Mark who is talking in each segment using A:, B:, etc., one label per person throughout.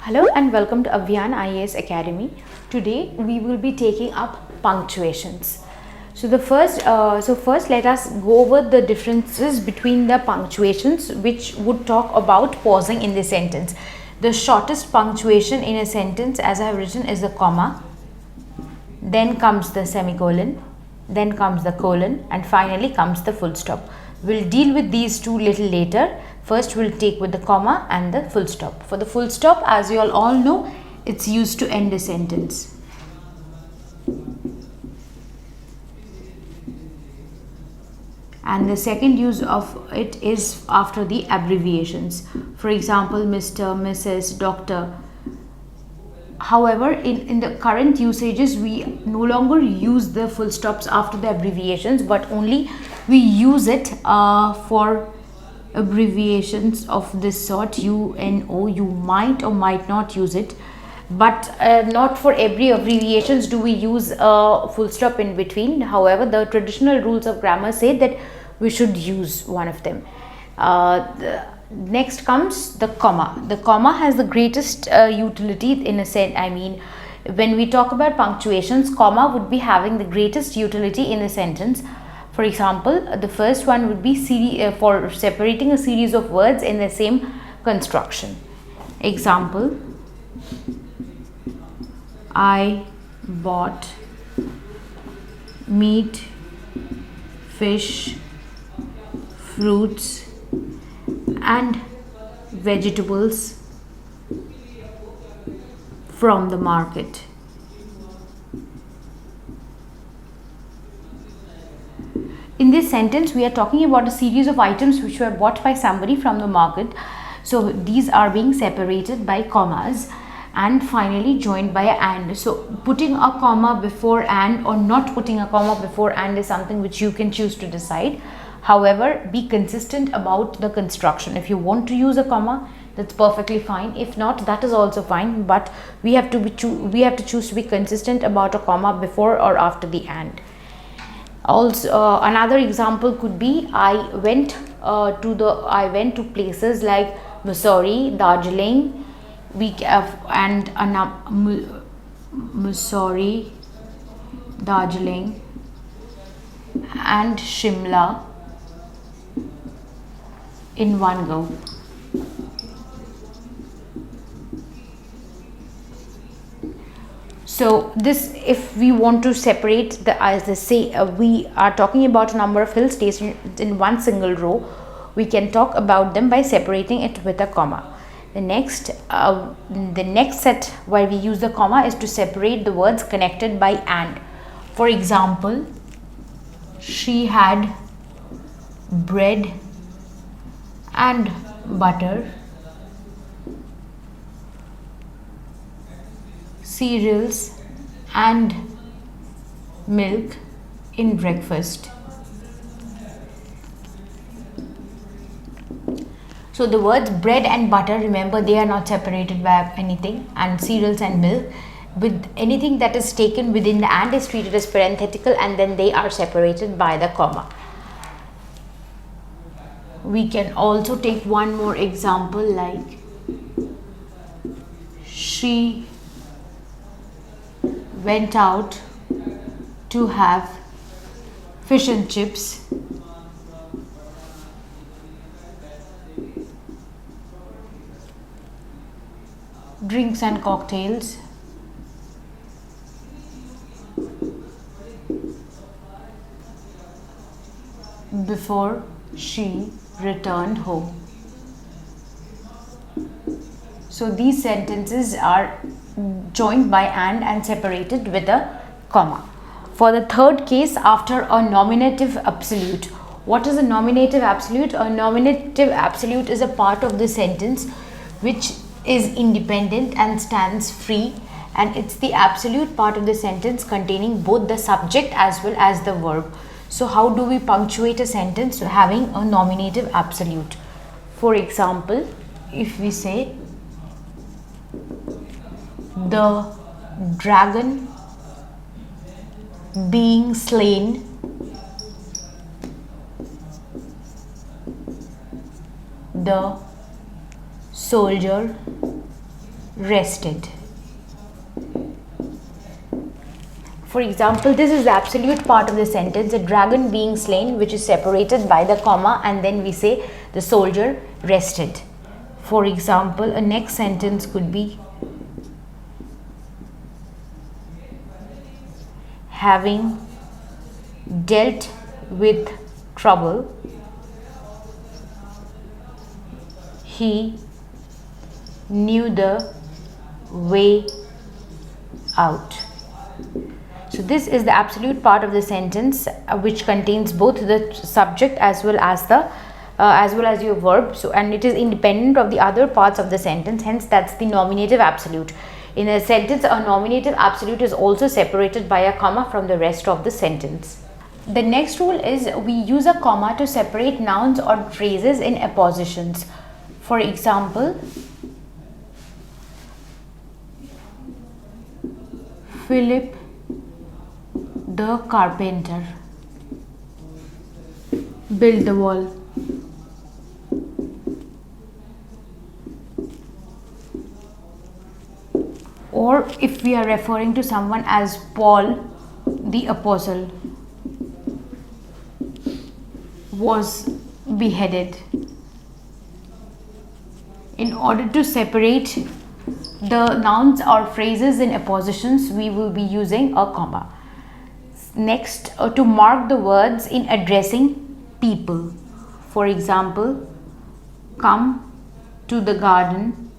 A: Hello and welcome to Avyan IAS Academy. Today we will be taking up punctuations. So first let us go over the differences between the punctuations which would talk about pausing in the sentence. The shortest punctuation in a sentence, as I have written, is the comma. Then comes the semicolon, then comes the colon, and finally comes the full stop. We'll deal with these two little later. First we'll take with the comma and the full stop. For the full stop, as you all know, it's used to end a sentence. And the second use of it is after the abbreviations. For example, Mr., Mrs., Doctor. However, in the current usages, we no longer use the full stops after the abbreviations, but only we use it for abbreviations of this sort, UNO. You might or might not use it, but not for every abbreviations do we use a full stop in between. However, the traditional rules of grammar say that we should use one of them. Next comes the comma. The comma has the greatest utility in a sense. I mean, when we talk about punctuations, comma would be having the greatest utility in a sentence. For example, the first one would be for separating a series of words in the same construction. Example, I bought meat, fish, fruits and vegetables from the market. In this sentence, we are talking about a series of items which were bought by somebody from the market. So these are being separated by commas and finally joined by and. So putting a comma before and or not putting a comma before and is something which you can choose to decide. However, be consistent about the construction. If you want to use a comma, that's perfectly fine. If not, that is also fine. But we have to choose to be consistent about a comma before or after the and. Also, another example could be I went to places like Missouri, Darjeeling, Missouri, Darjeeling, and Shimla in one go. So this, if we want to separate the, as they say, we are talking about a number of hill stations in one single row, we can talk about them by separating it with a comma. The next set where we use the comma is to separate the words connected by and. For example, she had bread and butter, cereals and milk in breakfast. So the words bread and butter, remember, they are not separated by anything, and cereals and milk, with anything that is taken within the and is treated as parenthetical, and then they are separated by the comma. We can also take one more example, like she went out to have fish and chips drinks and cocktails before she returned home. So these sentences are joined by and separated with a comma. For the third case, after a nominative absolute. What is a nominative absolute? A nominative absolute is a part of the sentence which is independent and stands free, and it's the absolute part of the sentence containing both the subject as well as the verb. So how do we punctuate a sentence having a nominative absolute? For example, if we say the dragon being slain the soldier rested. For example, this is the absolute part of the sentence, a dragon being slain, which is separated by the comma, and then we say the soldier rested. For example, a next sentence could be having dealt with trouble, he knew the way out. So this is the absolute part of the sentence, which contains both the subject as well as your verb. So, and it is independent of the other parts of the sentence. Hence, that's the nominative absolute. In a sentence, a nominative absolute is also separated by a comma from the rest of the sentence. The next rule is we use a comma to separate nouns or phrases in appositions. For example, Philip the carpenter built the wall. Or if we are referring to someone as Paul the apostle was beheaded. In order to separate the nouns or phrases in appositions, we will be using a comma. Next, to mark the words in addressing people. For example, come to the garden,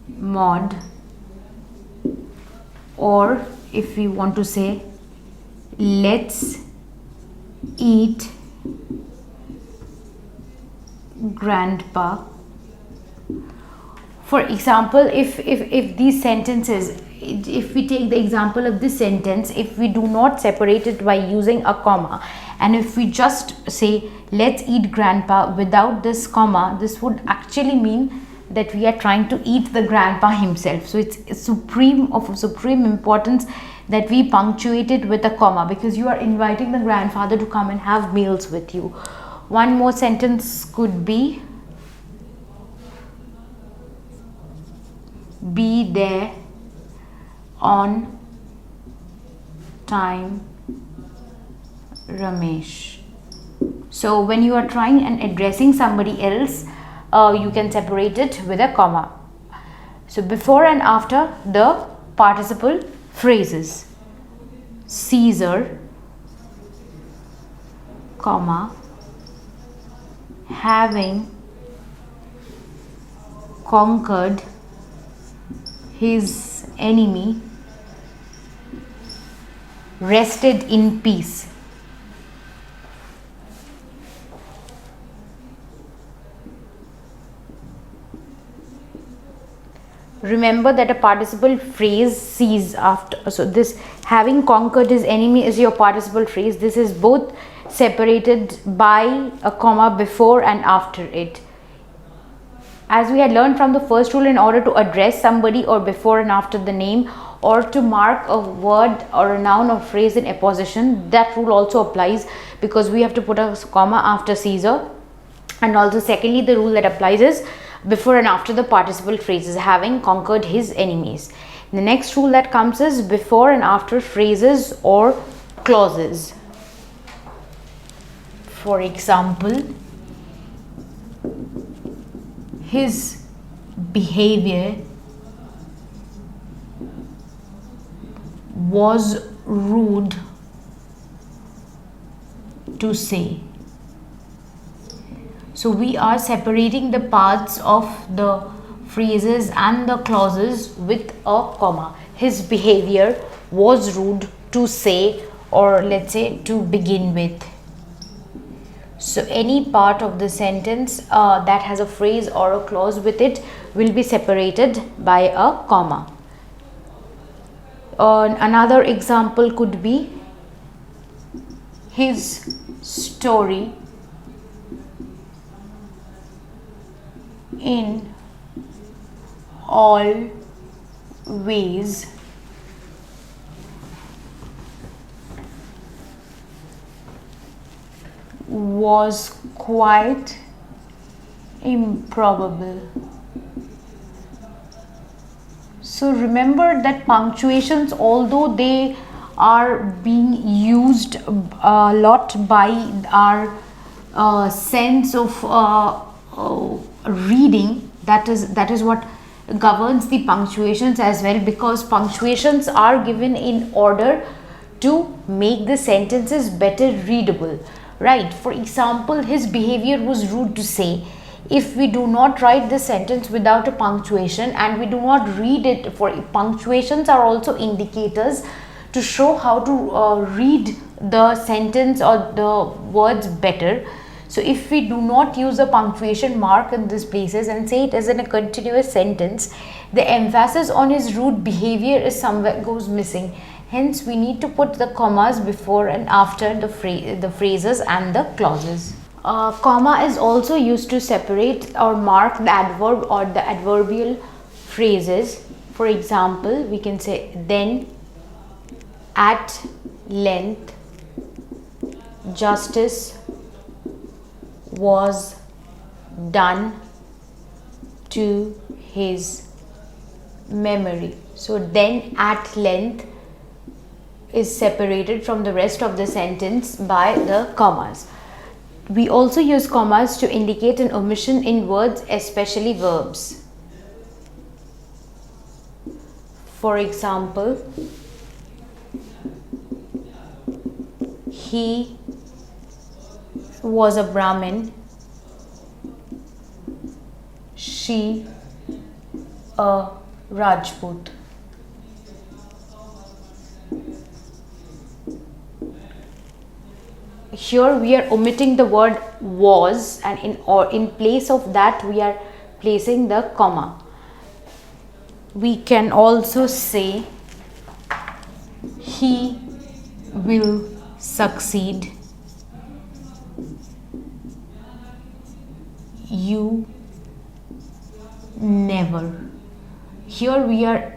A: Maud. Or if we want to say, let's eat, Grandpa. For example, if these sentences, if we take the example of this sentence, if we do not separate it by using a comma, and if we just say let's eat Grandpa without this comma, this would actually mean that we are trying to eat the grandpa himself. So it's of supreme importance that we punctuate it with a comma, because you are inviting the grandfather to come and have meals with you. One more sentence could be there on time, Ramesh. So when you are trying and addressing somebody else, you can separate it with a comma. So before and after the participle phrases, Caesar, comma, having conquered his enemy, rested in peace. Remember that a participle phrase sees after, so this having conquered his enemy is your participle phrase. This is both separated by a comma before and after it. As we had learned from the first rule, in order to address somebody or before and after the name, or to mark a word or a noun or phrase in apposition, that rule also applies, because we have to put a comma after Caesar. And also secondly, the rule that applies is before and after the participle phrases, having conquered his enemies. The next rule that comes is before and after phrases or clauses. For example, his behavior was rude to say. So we are separating the parts of the phrases and the clauses with a comma. His behavior was rude to say, or let's say to begin with. So any part of the sentence that has a phrase or a clause with it will be separated by a comma. Another example could be his story in all ways was quite improbable. So remember that punctuations, although they are being used a lot by our sense of reading, that is what governs the punctuations as well, because punctuations are given in order to make the sentences better readable, right? For example, his behavior was rude to say. If we do not write the sentence without a punctuation and we do not read it, for punctuations are also indicators to show how to read the sentence or the words better. So if we do not use a punctuation mark in these places and say it as in a continuous sentence, the emphasis on his rude behavior is somewhere goes missing. Hence we need to put the commas before and after the phrases and the clauses. Comma is also used to separate or mark the adverb or the adverbial phrases. For example, we can say then, at length, justice was done to his memory. So then, at length is separated from the rest of the sentence by the commas. We also use commas to indicate an omission in words, especially verbs. For example, he was a Brahmin, she a Rajput. Here we are omitting the word was, and in place of that we are placing the comma. We can also say he will succeed, you never. Here we are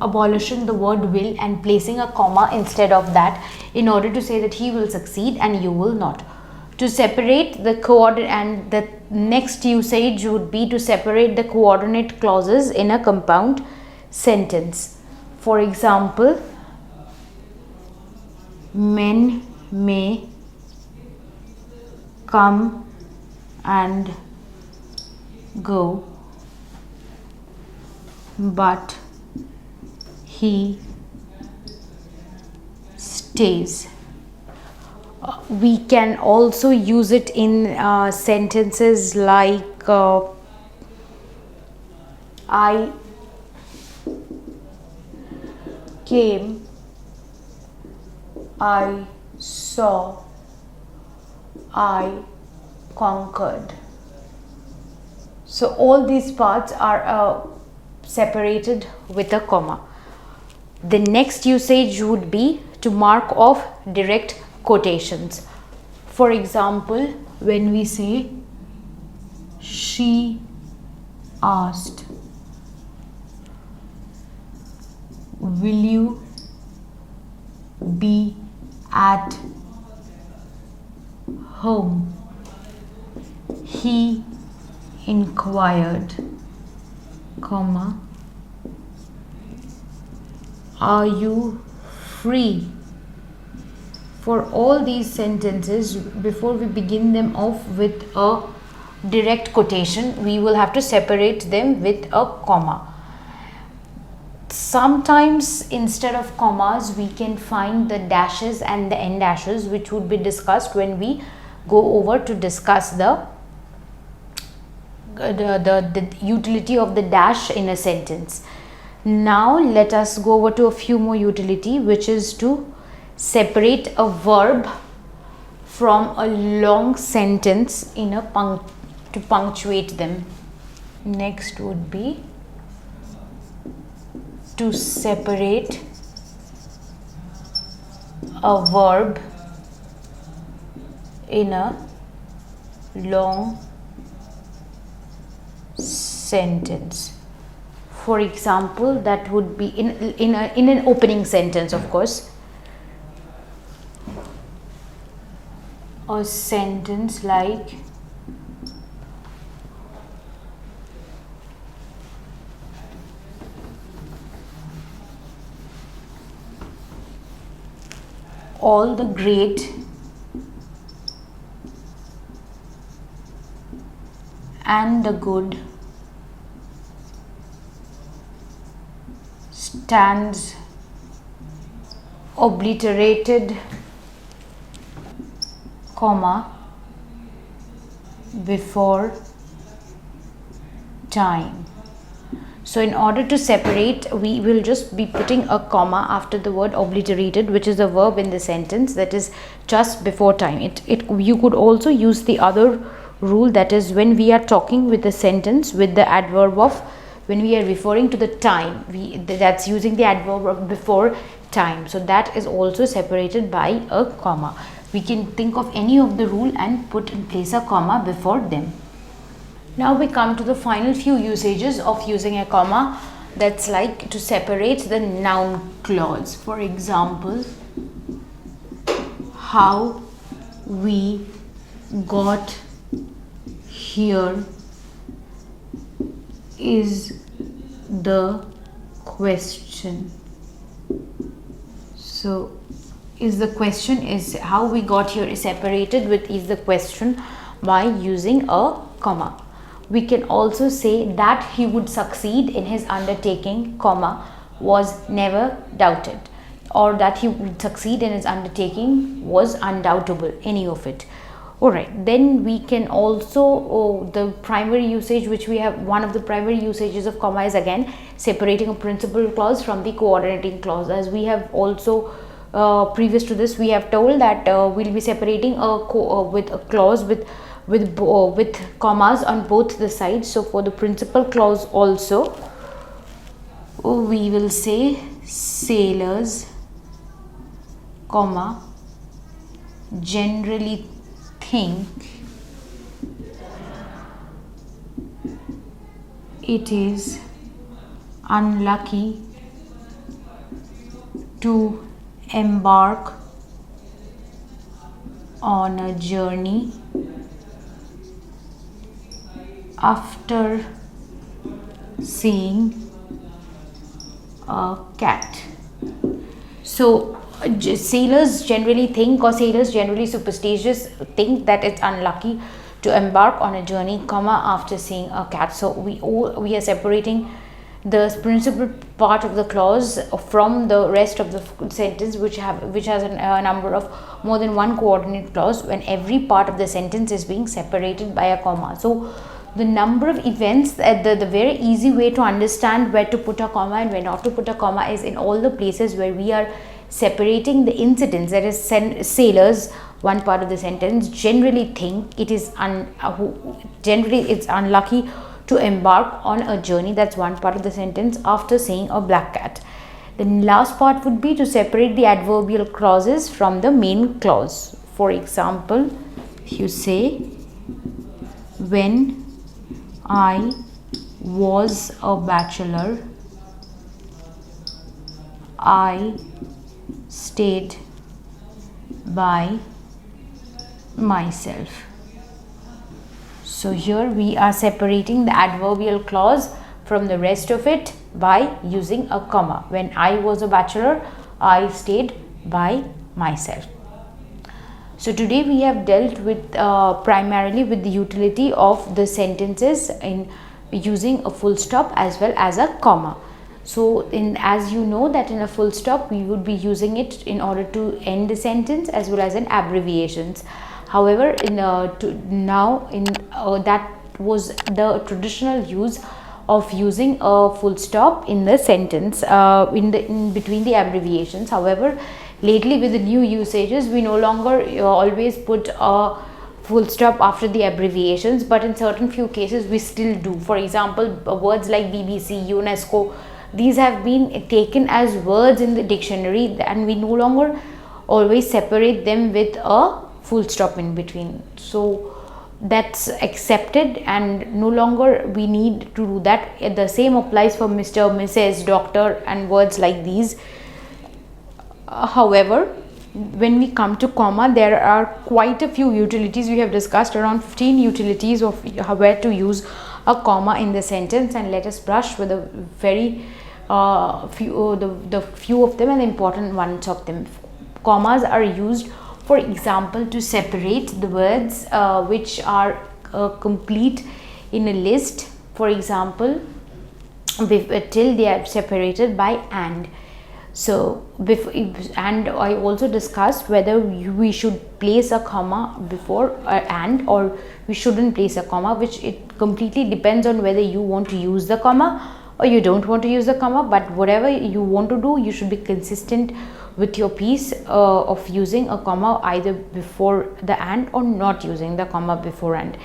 A: abolishing the word will and placing a comma instead of that in order to say that he will succeed and you will not. To separate the coordinate, and the next usage would be to separate the coordinate clauses in a compound sentence. For example, men may come and go, but he stays. We can also use it in sentences like I came, I saw, I conquered. So all these parts are separated with a comma. The next usage would be to mark off direct quotations. For example, when we say she asked, will you be at home? He inquired, comma, are you free? For all these sentences, before we begin them off with a direct quotation, we will have to separate them with a comma. Sometimes instead of commas we can find the dashes and the end dashes, which would be discussed when we go over to discuss the utility of the dash in a sentence. Now let us go over to a few more utility, which is to separate a verb from a long sentence in a to punctuate them. Next would be to separate a verb in a long sentence. For example, that would be in an opening sentence, of course. A sentence like all the great and the good stands obliterated, comma, before time. So in order to separate, we will just be putting a comma after the word obliterated, which is a verb in the sentence, that is just before time. You could also use the other rule, that is when we are talking with the sentence with the adverb of, when we are referring to the time, that's using the adverb of before time. So that is also separated by a comma. We can think of any of the rule and place a comma before them. Now we come to the final few usages of using a comma, that's like to separate the noun clause. For example, how we got here is the question. So is the question, is how we got here is separated with is the question by using a comma. We can also say that he would succeed in his undertaking, comma, was never doubted, or that he would succeed in his undertaking was undoubtable, any of it. Alright, then we can also, the primary usage which we have, one of the primary usages of comma is again separating a principal clause from the coordinating clause. As we have also previous to this, we have told that we'll be separating with a clause with commas on both the sides. So for the principal clause also, we will say sailors, comma, generally think it is unlucky to embark on a journey after seeing a cat. So sailors generally think, or sailors generally superstitious think that it's unlucky to embark on a journey, comma, after seeing a cat. So we are separating the principal part of the clause from the rest of the sentence, which has a number of more than one coordinate clause, when every part of the sentence is being separated by a comma. So the number of events, the very easy way to understand where to put a comma and where not to put a comma is in all the places where we are separating the incidents. That is, sailors, one part of the sentence, generally think it is generally it's unlucky to embark on a journey, that's one part of the sentence, after seeing a black cat. The last part would be to separate the adverbial clauses from the main clause. For example, if you say, when I was a bachelor, I stayed by myself. So here we are separating the adverbial clause from the rest of it by using a comma. When I was a bachelor, I stayed by myself. So today we have dealt with primarily with the utility of the sentences in using a full stop as well as a comma. So as you know that in a full stop we would be using it in order to end the sentence as well as in abbreviations. However, that was the traditional use of using a full stop in the sentence in between the abbreviations. However, lately with the new usages, we no longer always put a full stop after the abbreviations, but in certain few cases we still do. For example, words like BBC, UNESCO, these have been taken as words in the dictionary, and we no longer always separate them with a full stop in between. So that's accepted and no longer we need to do that. The same applies for Mr., Mrs., Doctor and words like these. However, when we come to comma, there are quite a few utilities. We have discussed around 15 utilities of where to use a comma in the sentence, and let us brush with a very few of them and the important ones of them. commas are used, for example, to separate the words which are complete in a list, for example, till they are separated by and. So and I also discussed whether we should place a comma before and, or we shouldn't place a comma, which it completely depends on whether you want to use the comma or you don't want to use the comma. But whatever you want to do, you should be consistent with your piece of using a comma either before the and or not using the comma before and.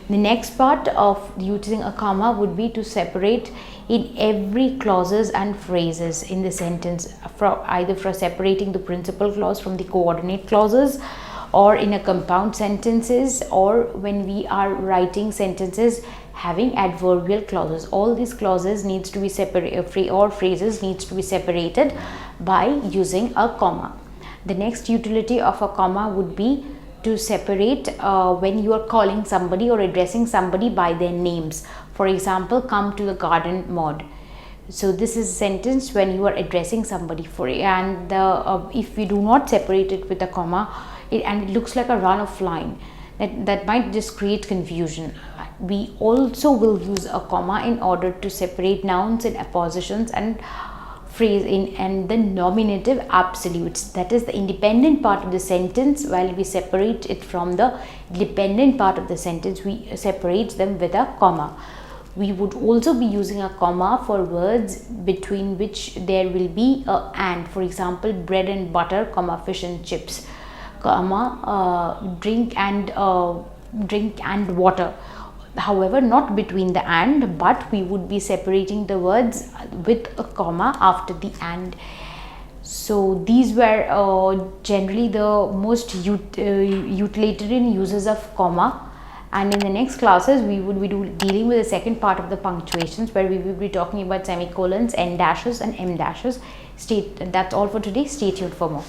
A: The next part of using a comma would be to separate in every clauses and phrases in the sentence, either for separating the principal clause from the coordinate clauses, or in a compound sentences, or when we are writing sentences having adverbial clauses. All these clauses needs to be separated, or phrases needs to be separated by using a comma. The next utility of a comma would be to separate when you are calling somebody or addressing somebody by their names. For example, come to the garden, Maud. So this is a sentence when you are addressing somebody for it, and if we do not separate it with a comma, and it looks like a run of line, that might just create confusion. We also will use a comma in order to separate nouns and appositions and phrase in and the nominative absolutes, that is the independent part of the sentence. While we separate it from the dependent part of the sentence, we separate them with a comma. We would also be using a comma for words between which there will be a and. For example, bread and butter, comma, fish and chips, comma, drink and water. However, not between the and, but we would be separating the words with a comma after the and. So these were generally the most utilitarian uses of comma. And in the next classes, we would be dealing with the second part of the punctuations, where we will be talking about semicolons, n dashes and m dashes. That's all for today. Stay tuned for more.